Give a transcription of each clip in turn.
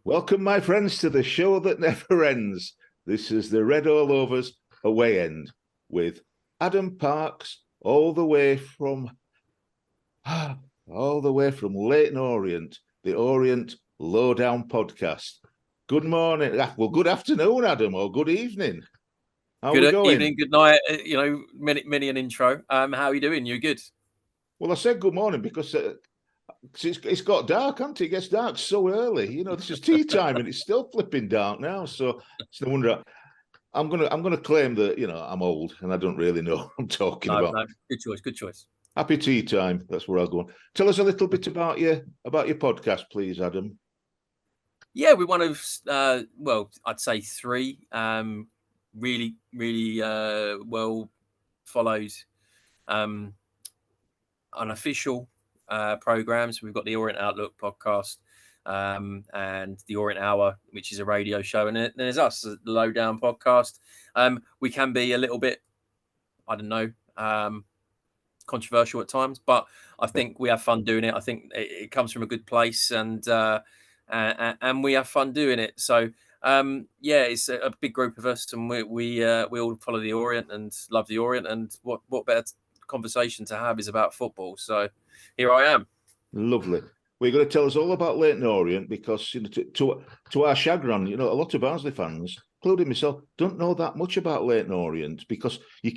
Welcome, my friends, to the show that never ends. This is the Red All Overs away end with Adam Parks, all the way from Leyton, Orient, the Orient Lowdown podcast. Good morning, good afternoon, Adam, or good evening. How are we Good going? evening, good night. Many an intro. How are you doing? You good? Well, I said good morning because it's got dark, hasn't it? It gets dark so early. You know, this is tea time and it's still flipping dark now. So it's no wonder. I'm gonna claim that I'm old and I don't really know what I'm talking about. No, good choice. Good choice. Happy tea time. That's where I'll go on. Tell us a little bit about your podcast, please, Adam. Yeah, we're one of I'd say three really well followed unofficial programs. We've got the Orient Outlook podcast and the Orient Hour, which is a radio show, and then there's us, the Lowdown podcast. We can be a little bit, I don't know, controversial at times, but I think we have fun doing it. I think it comes from a good place, and we have fun doing it. So it's a big group of us, and we all follow the Orient and love the Orient. And what better conversation to have is about football. So here I am. Lovely. Well, you're going to tell us all about Leyton Orient because to our chagrin, a lot of Barnsley fans, including myself, don't know that much about Leyton Orient because you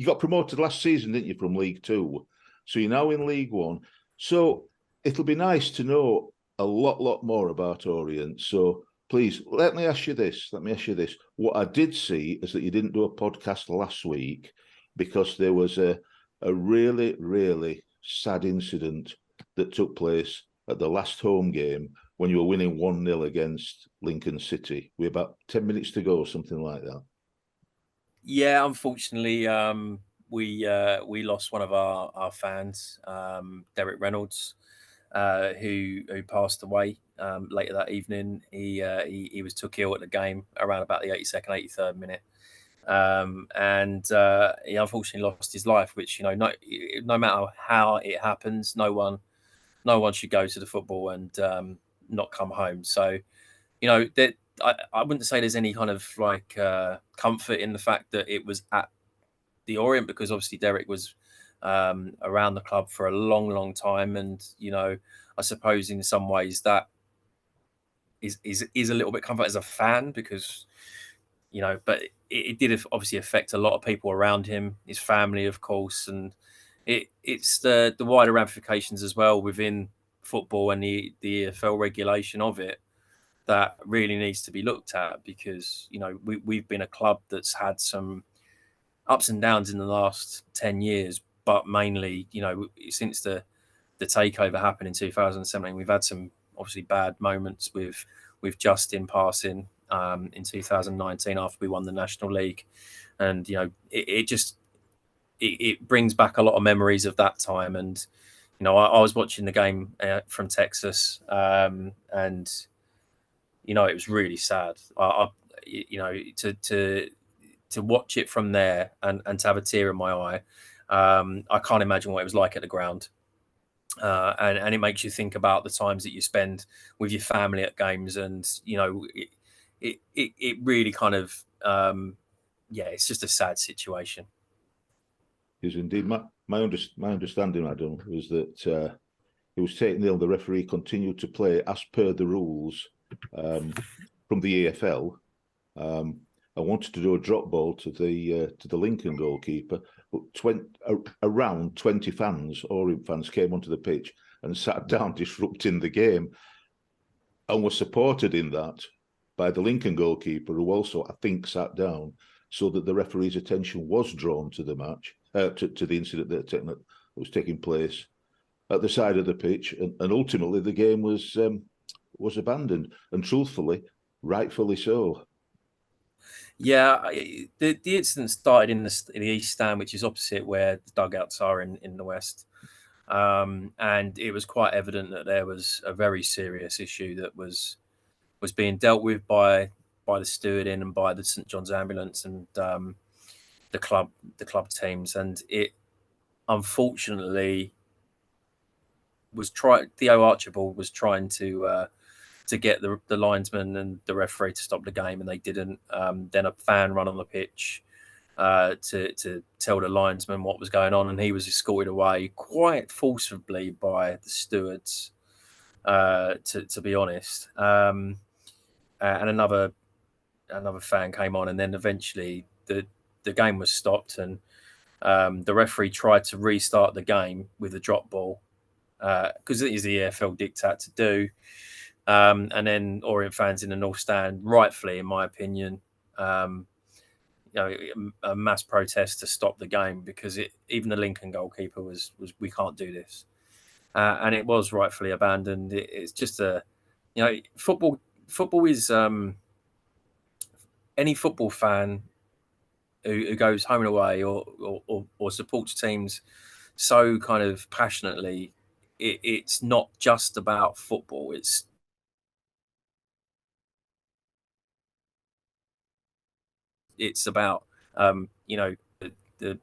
got promoted last season, didn't you, from League Two? So you're now in League One. So it'll be nice to know a lot more about Orient. So please let me ask you this. What I did see is that you didn't do a podcast last week because there was a really sad incident that took place at the last home game when you were winning 1-0 against Lincoln City with about 10 minutes to go, something like that. Yeah, unfortunately, we lost one of our fans, Derek Reynolds, who passed away later that evening. He was took ill at the game around about the 82nd, 83rd minute. And he unfortunately lost his life, which, no matter how it happens, no one should go to the football and not come home. So, that I wouldn't say there's any kind of comfort in the fact that it was at the Orient, because obviously Derek was around the club for a long time, and I suppose in some ways that is a little bit comfort as a fan, because but it did obviously affect a lot of people around him, his family, of course, and it's the wider ramifications as well within football and the EFL regulation of it that really needs to be looked at, because we've been a club that's had some ups and downs in the last 10 years, but mainly since the takeover happened in 2017, we've had some obviously bad moments with Justin passing in 2019 after we won the National League, and it brings back a lot of memories of that time. And I was watching the game from Texas, and it was really sad. To watch it from there and to have a tear in my eye, I can't imagine what it was like at the ground. And it makes you think about the times that you spend with your family at games, and it really kind of it's just a sad situation. It is indeed. My understanding, Adam, was that it was taken ill. The referee continued to play as per the rules from the EFL. I wanted to do a drop ball to the Lincoln goalkeeper, but around 20 fans, Orient fans, came onto the pitch and sat down, disrupting the game, and were supported in that by the Lincoln goalkeeper, who also, I think, sat down, so that the referee's attention was drawn to the match, to the incident that was taking place at the side of the pitch, and ultimately the game was abandoned, and truthfully, rightfully so. Yeah, the incident started in the east stand, which is opposite where the dugouts are in the west, and it was quite evident that there was a very serious issue that was being dealt with by the stewarding and by the St John's ambulance and the club teams, and it unfortunately was Theo Archibald was trying to to get the linesman and the referee to stop the game, and they didn't. Then a fan ran on the pitch to tell the linesman what was going on, and he was escorted away quite forcibly by the stewards. To be honest, and another fan came on, and then eventually the game was stopped, and the referee tried to restart the game with a drop ball because it is the EFL diktat to do. And then Orient fans in the North Stand, rightfully, in my opinion, a mass protest to stop the game because even the Lincoln goalkeeper was we can't do this, and it was rightfully abandoned. It's just football. Football is any football fan who goes home and away or supports teams so kind of passionately. It's not just about football. It's about the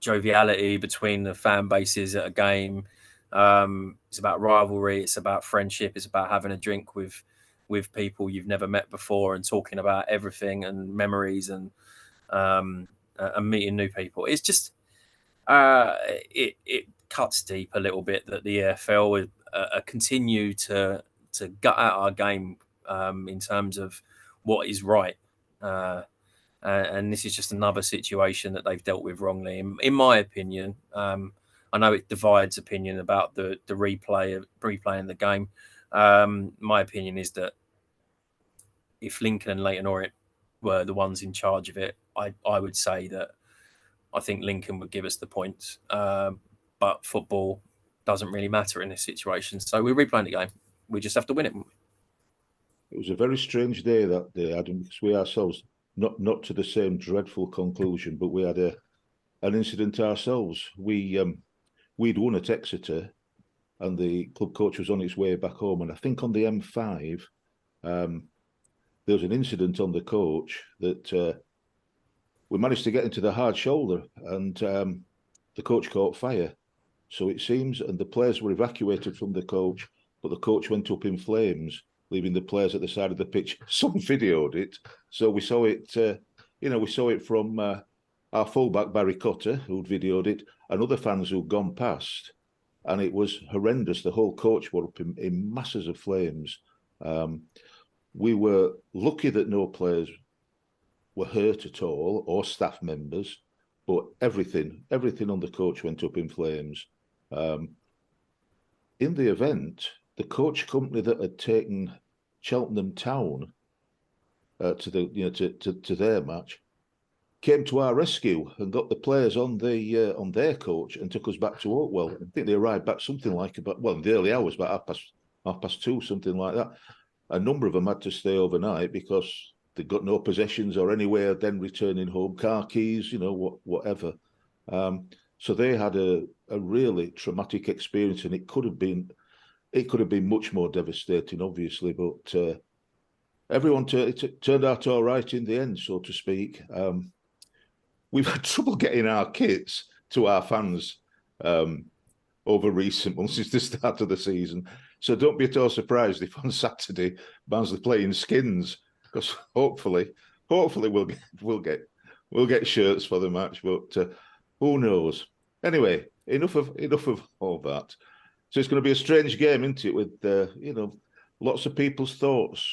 joviality between the fan bases at a game. It's about rivalry. It's about friendship. It's about having a drink with people you've never met before and talking about everything and memories and meeting new people. It's just it cuts deep a little bit that the EFL would continue to gut out our game in terms of what is right. And this is just another situation that they've dealt with wrongly, in my opinion. I know it divides opinion about the replaying the game. My opinion is that if Lincoln and Leyton Orient were the ones in charge of it, I would say that I think Lincoln would give us the points. But football doesn't really matter in this situation. So we're replaying the game. We just have to win it. It was a very strange day that day, Adam, because we ourselves, not to the same dreadful conclusion, but we had an incident ourselves. We'd won at Exeter, and the club coach was on his way back home. And I think on the M5, there was an incident on the coach that we managed to get into the hard shoulder, and the coach caught fire. So it seems, and the players were evacuated from the coach, but the coach went up in flames, leaving the players at the side of the pitch. Some videoed it, so we saw it. We saw it from our fullback Barry Cotter, who'd videoed it, and other fans who'd gone past, and it was horrendous. The whole coach were up in masses of flames. We were lucky that no players were hurt at all, or staff members, but everything on the coach went up in flames. In the event, the coach company that had taken Cheltenham Town to their match came to our rescue and got the players on their coach and took us back to Oakwell. I think they arrived back something like in the early hours, about half past 2, something like that. A number of them had to stay overnight because they got no possessions or anywhere then returning home, car keys, whatever. So they had a really traumatic experience, and it could have been much more devastating, obviously. But everyone turned out all right in the end, so to speak. We've had trouble getting our kits to our fans over recent months since the start of the season. So don't be at all surprised if on Saturday Barnsley play in skins, because hopefully we'll get shirts for the match. But who knows? Anyway, enough of all that. So it's going to be a strange game, isn't it? With lots of people's thoughts,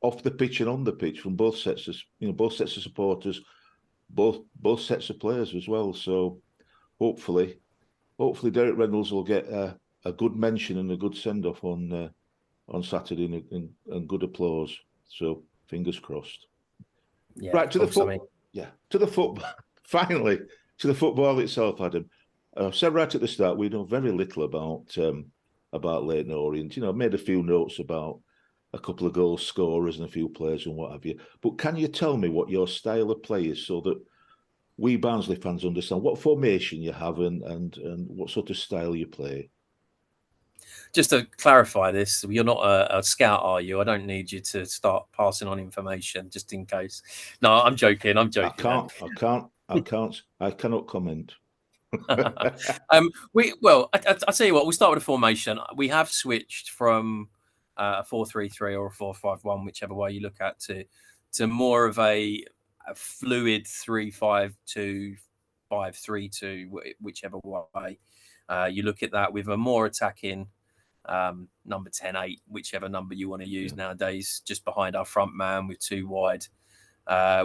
off the pitch and on the pitch from both sets of supporters, both sets of players as well. So hopefully Derek Reynolds will get a good mention and a good send off on Saturday and good applause. So fingers crossed. Yeah, right to the football. Yeah, to the football. Finally, to the football itself, Adam. Said right at the start, we know very little about Leyton Orient. I made a few notes about a couple of goal scorers and a few players and what have you. But can you tell me what your style of play is, so that we Barnsley fans understand what formation you have and what sort of style you play? Just to clarify this, you're not a scout, are you? I don't need you to start passing on information just in case. No, I'm joking. I cannot comment. I'll tell you what, we'll start with the formation. We have switched from a 4-3-3 or a 4-5-1, whichever way you look at, to more of a fluid 3-5-2, 5-3-2, whichever way you look at that, with a more attacking number 10-8, whichever number you want to use nowadays, just behind our front man with two wide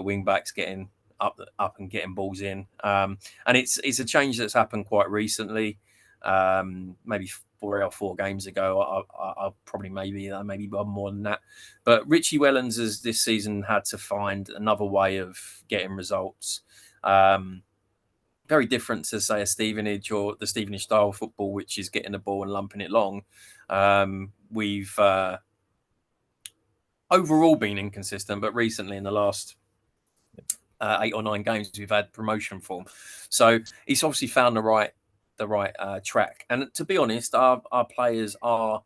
wing backs getting up and getting balls in. And it's a change that's happened quite recently, maybe 3 or 4 games ago. I'll probably maybe one more than that. But Richie Wellens has this season had to find another way of getting results. Very different to, say, a Stevenage or the Stevenage style football, which is getting the ball and lumping it long. We've overall been inconsistent, but recently in the last 8 or 9 games, we've had promotion form. So he's obviously found the right track. And to be honest, our players are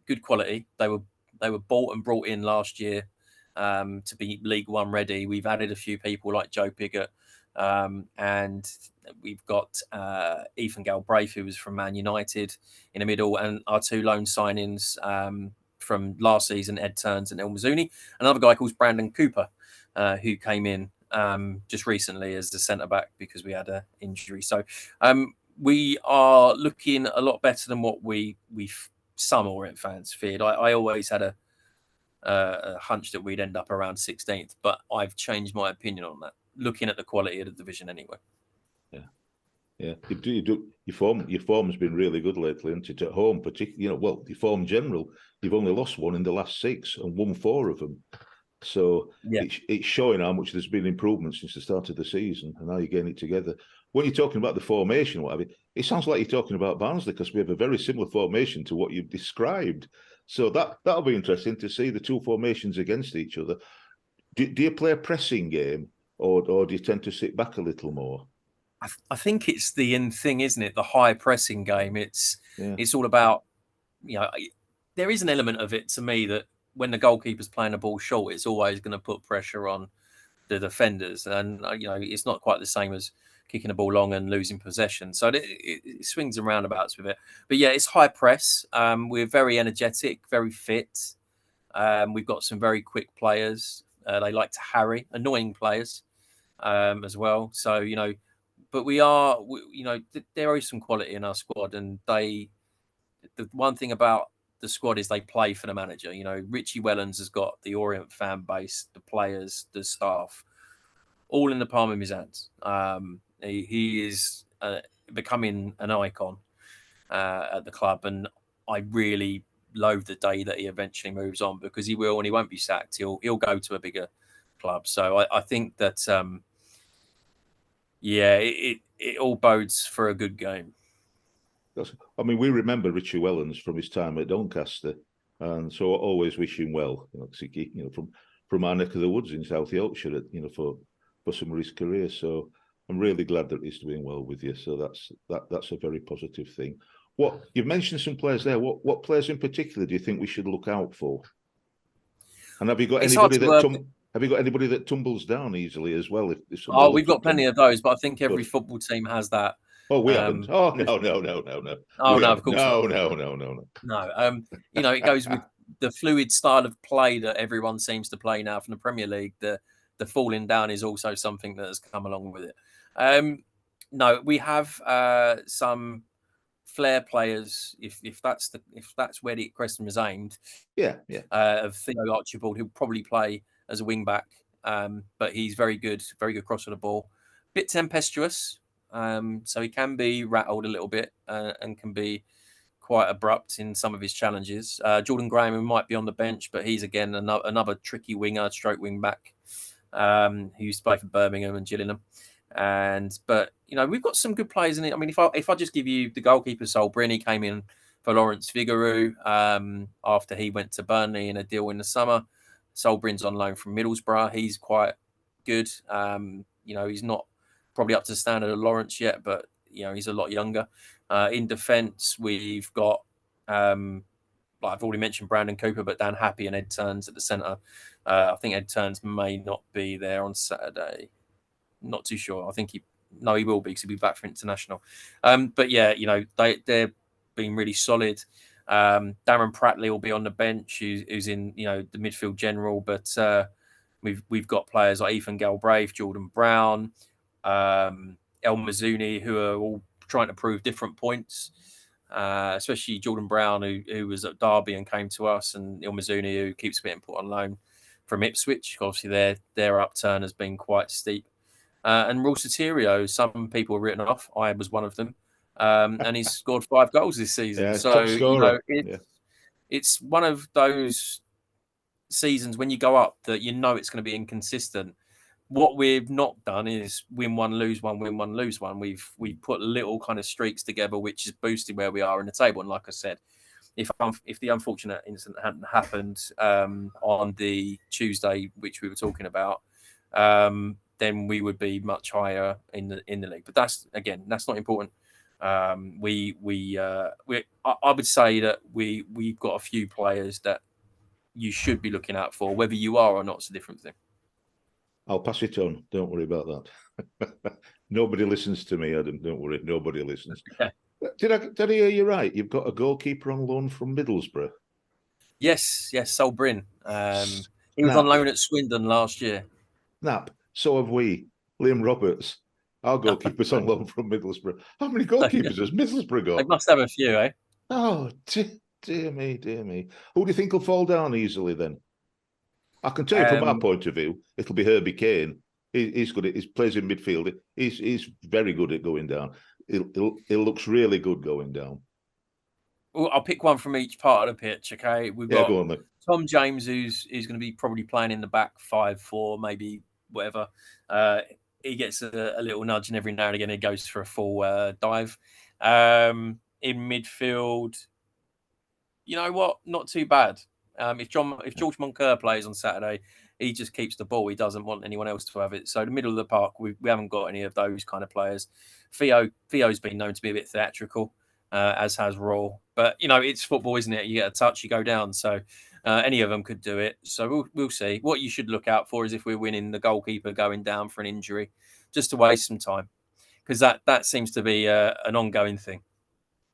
good quality. They were bought and brought in last year to be League One ready. We've added a few people like Joe Piggott, and we've got Ethan Galbraith, who was from Man United, in the middle, and our 2 loan signings from last season, Ed Turns and El Mazzuni. Another guy called Brandon Cooper, who came in just recently as the centre back because we had an injury. So we are looking a lot better than what we some Orient fans feared. I always had a hunch that we'd end up around 16th, but I've changed my opinion on that, looking at the quality of the division anyway. Yeah. Your form's been really good lately, isn't it? At home, particularly, well, your form general, you've only lost 1 in the last 6 and won 4 of them. So it's showing how much there's been improvement since the start of the season, and how you're getting it together. When you're talking about the formation, what have you, it sounds like you're talking about Barnsley, because we have a very similar formation to what you've described. So that'll be interesting to see the 2 formations against each other. Do you play a pressing game, or do you tend to sit back a little more? I think it's the in thing, isn't it? The high pressing game. It's all about, there is an element of it to me that when the goalkeeper's playing a ball short, it's always going to put pressure on the defenders, and it's not quite the same as kicking a ball long and losing possession. So it swings and roundabouts with it. But yeah, it's high press. We're very energetic, very fit. We've got some very quick players. They like to harry, annoying players as well. So but there is some quality in our squad, and the one thing about the squad is they play for the manager. Richie Wellens has got the Orient fan base, the players, the staff, all in the palm of his hands. He is becoming an icon at the club, and I really loathe the day that he eventually moves on, because he will, and he won't be sacked. He'll go to a bigger club. So I think that it all bodes for a good game. I mean, we remember Richie Wellens from his time at Doncaster, and so I always wish him well. From our neck of the woods in South Yorkshire, for some of his career. So I'm really glad that he's doing well with you. So that's a very positive thing. What you've mentioned some players there. What players in particular do you think we should look out for? And have you got anybody that tumbles down easily as well? We've got plenty of those, but I think every football team has that. Oh, we haven't. Oh, no. Oh, no, of course not. No. No, it goes with the fluid style of play that everyone seems to play now from the Premier League. The falling down is also something that has come along with it. No, we have some flair players, if that's where the question was aimed. Of Theo Archibald, who'll probably play as a wing back, but he's very good cross of the ball, bit tempestuous. So he can be rattled a little bit and can be quite abrupt in some of his challenges. Jordan Graham, who might be on the bench, but he's again another tricky winger, stroke wing back, who used to play for Birmingham and Gillingham. But we've got some good players in it. I mean, if I just give you the goalkeeper, Solbrin, he came in for Lawrence Vigouroux after he went to Burnley in a deal in the summer. Solbrin's on loan from Middlesbrough. He's quite good. He's not probably up to the standard of Lawrence yet, but he's a lot younger. In defence, we've got like I've already mentioned Brandon Cooper, but Dan Happy and Ed Turns at the centre. I think Ed Turns may not be there on Saturday. Not too sure. I think he will be, because he'll be back for international. But yeah, they're being really solid. Darren Prattley will be on the bench, who's in the midfield general, but we've got players like Ethan Galbraith, Jordan Brown, El Mazzuni, who are all trying to prove different points. Especially Jordan Brown, who was at Derby and came to us, and El Mazzuni, who keeps getting put on loan from Ipswich. Obviously, their upturn has been quite steep. And Raul Sotirio, some people were written off. I was one of them. And he's scored 5 goals this season. Yeah, so, top scorer. It's one of those seasons when you go up that it's going to be inconsistent. What we've not done is win one, lose one, win one, lose one. We've put little kind of streaks together, which is boosting where we are in the table. And like I said, if the unfortunate incident hadn't happened on the Tuesday, which we were talking about, then we would be much higher in the league. But that's not important. I would say that we've got a few players that you should be looking out for. Whether you are or not is a different thing. I'll pass it on. Don't worry about that. Nobody listens to me, Adam. Don't worry. Nobody listens. Okay. Did I hear you right? You've got a goalkeeper on loan from Middlesbrough. Yes, Sol Bryn. He was on loan at Swindon last year. Nap. So have we. Liam Roberts. Our goalkeeper's on loan from Middlesbrough. How many goalkeepers has Middlesbrough got? They must have a few, eh? Oh, dear me, dear me. Who do you think will fall down easily then? I can tell you from our point of view, it'll be Herbie Kane. He's good. He plays in midfield. He's very good at going down. It looks really good going down. Well, I'll pick one from each part of the pitch. Okay, we've got go on, then. Tom James, who's going to be probably playing in the back 5-4, maybe whatever. He gets a little nudge, and every now and again he goes for a full dive. In midfield, you know what? Not too bad. If George Moncur plays on Saturday, he just keeps the ball. He doesn't want anyone else to have it. So the middle of the park, we haven't got any of those kind of players. Theo's been known to be a bit theatrical, as has Raw. But it's football, isn't it? You get a touch, you go down. So any of them could do it. So we'll see. What you should look out for is if we're winning, the goalkeeper going down for an injury, just to waste some time, because that seems to be an ongoing thing.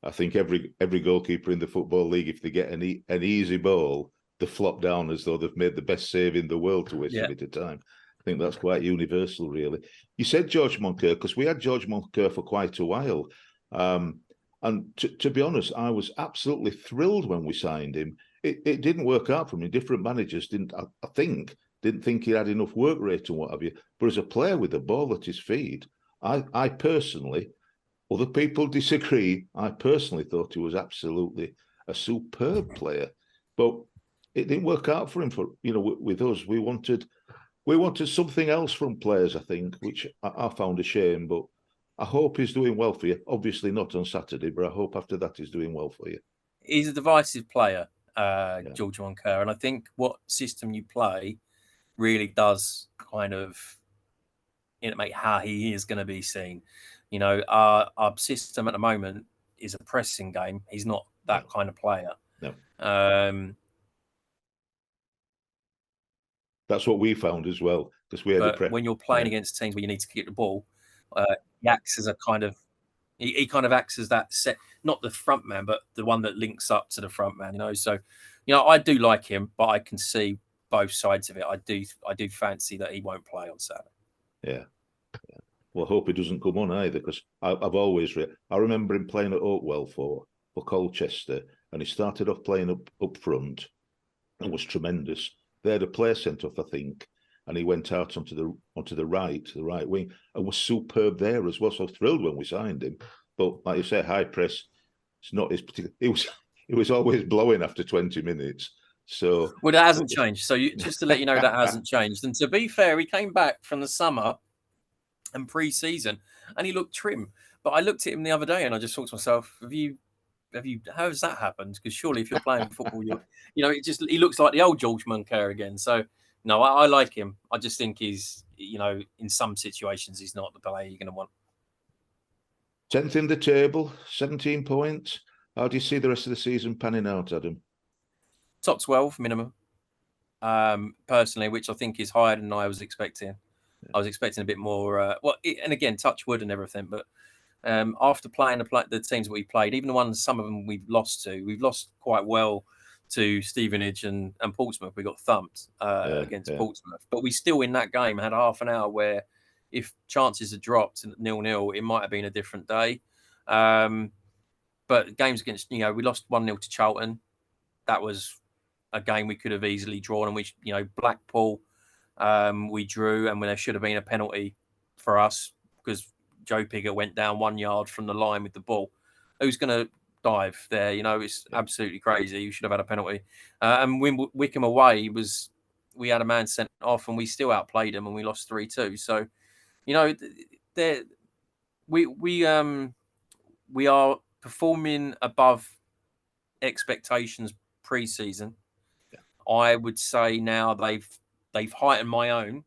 I think every goalkeeper in the Football League, if they get an easy ball, they flop down as though they've made the best save in the world to waste a bit of time. I think that's quite universal, really. You said George Moncur, because we had George Moncur for quite a while. And to be honest, I was absolutely thrilled when we signed him. It didn't work out for me. Different managers didn't think he had enough work rate and what have you. But as a player with the ball at his feet, I personally... Other people disagree. I personally thought he was absolutely a superb player, but it didn't work out for him. With us, we wanted something else from players, I think, which I found a shame. But I hope he's doing well for you. Obviously not on Saturday, but I hope after that he's doing well for you. He's a divisive player, George Moncur, and I think what system you play really does kind of make how he is going to be seen. Our system at the moment is a pressing game. He's not that kind of player. No. That's what we found as well, because we had when you're playing against teams where you need to keep the ball, he acts as a kind of he kind of acts as that set, not the front man, but the one that links up to the front man. So I do like him, but I can see both sides of it. I do fancy that he won't play on Saturday. Yeah. Well, I hope he doesn't come on either, because I've always I remember him playing at Oakwell for Colchester, and he started off playing up front and was tremendous. They had a player sent off, I think, and he went out onto the right wing, and was superb there as well. So I was thrilled when we signed him. But like you say, high press, it's not his particular. It was always blowing after 20 minutes. So that hasn't changed. So just to let you know, that hasn't changed. And to be fair, he came back from the summer and pre-season, and he looked trim. But I looked at him the other day, and I just thought to myself, how has that happened? Because surely, if you're playing football, he looks like the old George Moncur again. So no, I like him. I just think he's, in some situations, he's not the player you're going to want. 10th in the table, 17 points. How do you see the rest of the season panning out, Adam? Top 12 minimum, personally, which I think is higher than I was expecting. I was expecting a bit more. And again, touch wood and everything, but after playing the teams that we played, even the ones, some of them we've lost to, we've lost quite well to Stevenage and Portsmouth. We got thumped against Portsmouth, but we still in that game had half an hour where if chances had dropped 0-0, it might have been a different day. But games against, we lost 1-0 to Charlton. That was a game we could have easily drawn, and we, Blackpool, we drew, and there should have been a penalty for us because Joe Pigott went down 1 yard from the line with the ball. Who's going to dive there? It's absolutely crazy. You should have had a penalty. And Wickham away we had a man sent off, and we still outplayed them, and we lost 3-2. So, we are performing above expectations pre-season. I would say now they've heightened my own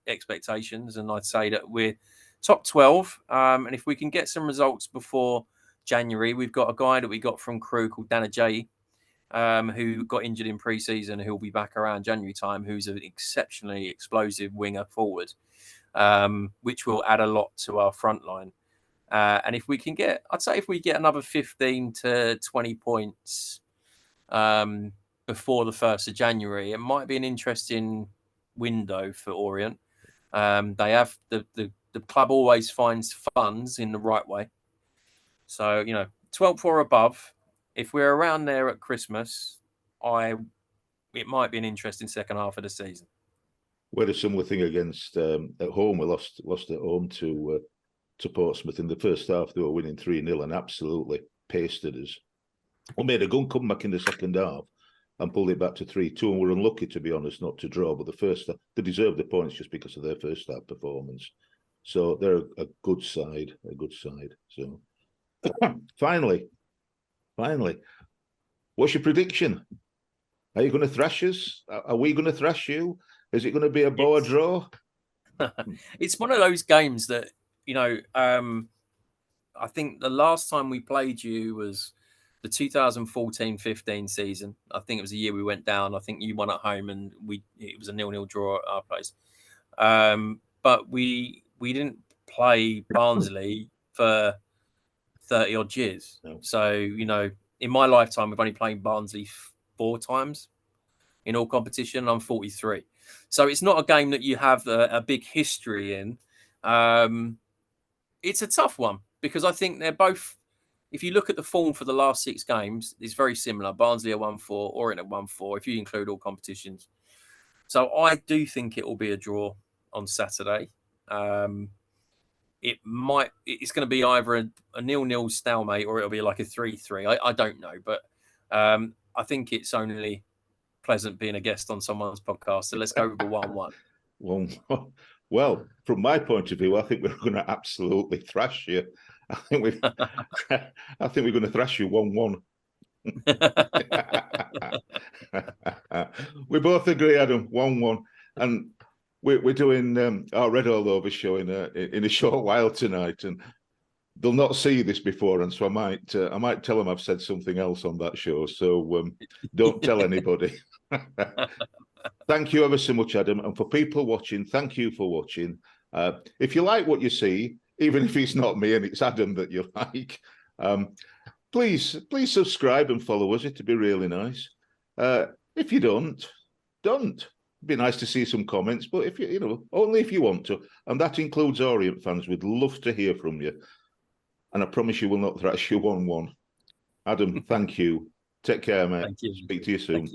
expectations, and I'd say that we're top 12. And if we can get some results before January, we've got a guy that we got from Crewe called Danajayi, who got injured in pre-season, who'll be back around January time, who's an exceptionally explosive winger forward, which will add a lot to our front line. And if we can if we get another 15 to 20 points before the 1st of January, it might be an interesting window for Orient. They have the club always finds funds in the right way. So, 12th or above, if we're around there at Christmas, it might be an interesting second half of the season. We had a similar thing against at home. We lost at home to Portsmouth in the first half. They were winning 3-0 and absolutely pasted us. We made a good comeback in the second half and pulled it back to 3-2. And we're unlucky, to be honest, not to draw. But they deserved the points just because of their first half performance. So they're a good side, So finally, what's your prediction? Are you going to thrash us? Are we going to thrash you? Is it going to be a bow draw? It's one of those games that, I think the last time we played you was the 2014-15 season. I think it was the year we went down. I think you won at home, and it was a 0-0 draw at our place. But we didn't play Barnsley for 30 odd years. No. So, in my lifetime, we've only played Barnsley 4 times in all competition. I'm 43. So it's not a game that you have a big history in. It's a tough one because I think they're both, if you look at the form for the last 6 games, it's very similar. Barnsley are 1-4, Orient at 1-4, if you include all competitions. So I do think it will be a draw on Saturday. It's going to be either a 0-0 stalemate or it'll be like a 3-3. I don't know, but I think it's only pleasant being a guest on someone's podcast. So let's go with the 1-1. Well, from my point of view, I think we're going to absolutely thrash you. I think we're going to thrash you 1-1. We both agree, Adam, 1-1, and we're doing our Red All Over show in a short while tonight, and they'll not see this before, and so I might tell them I've said something else on that show. So don't tell anybody. Thank you ever so much, Adam, and for people watching, thank you for watching. If you like what you see, even if it's not me and it's Adam that you like, please subscribe and follow us. It'd be really nice. If you don't. It'd be nice to see some comments, but if only if you want to, and that includes Orient fans. We'd love to hear from you, and I promise you will not thrash you 1-1. Adam, thank you. Take care, mate. Thank you. Speak to you soon.